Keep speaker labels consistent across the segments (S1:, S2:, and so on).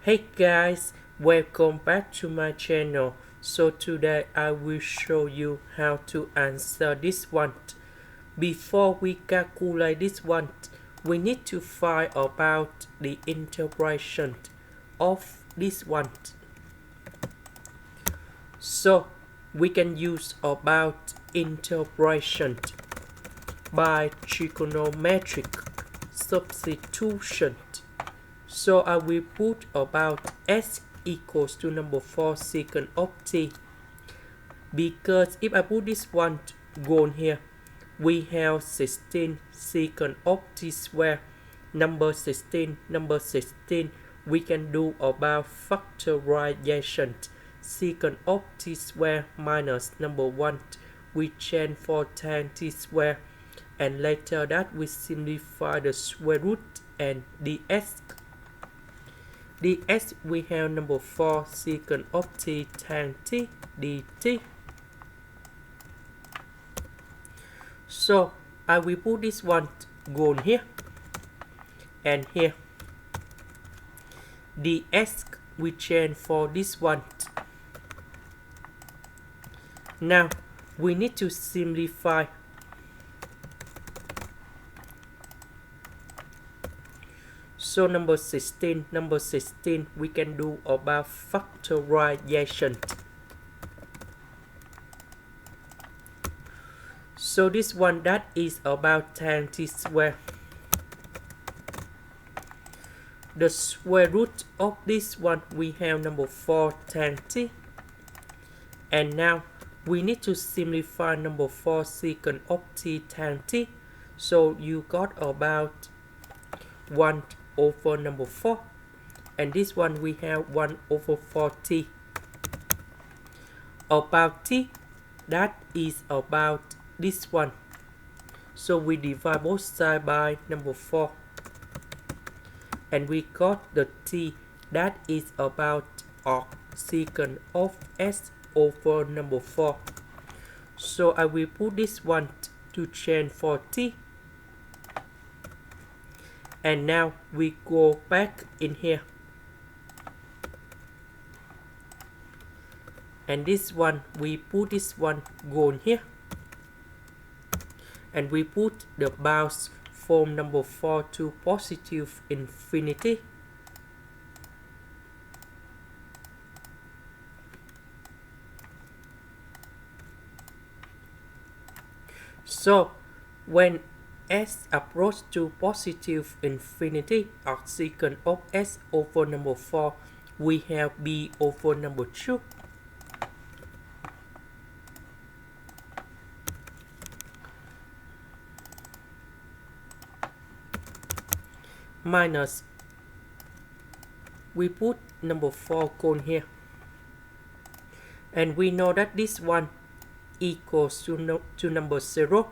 S1: Hey guys, welcome back to my channel. So today I will show you how to answer this one. Before we calculate this one, we need to find about the integration of this one. So we can use about integration by trigonometric substitution. So I will put about s equals to number 4 secant of t. Because if I put this one gone here, we have 16 secant of t square. Number 16, we can do about factorization. Secant of t square minus number 1, we change for tan t square. And later that we simplify the square root and ds. ds we have number 4 secant of t tan t dt. So I will put this one gone here and here. ds we change for this one. Now we need to simplify. So number 16, we can do about factorization. So this one that is about tan t square. The square root of this one we have number 4 tan t. And now we need to simplify number 4 secant of t tan t. So you got about 1 over number 4, and this one we have 1 over 4t. About t, that is about this one. So we divide both sides by number 4, and we got the t that is about arc secant of s over number 4. So I will put this one to change for t. And now we go back in here. And this one, we put this one gone here. And we put the bounds from number 4 to positive infinity. So when s approach to positive infinity, arc secant of s over number 4, we have b over number 2. Minus, we put number 4 gone here. And we know that this one equals to number 0.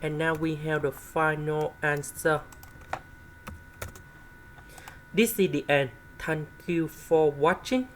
S1: And now we have the final answer. This is the end. Thank you for watching.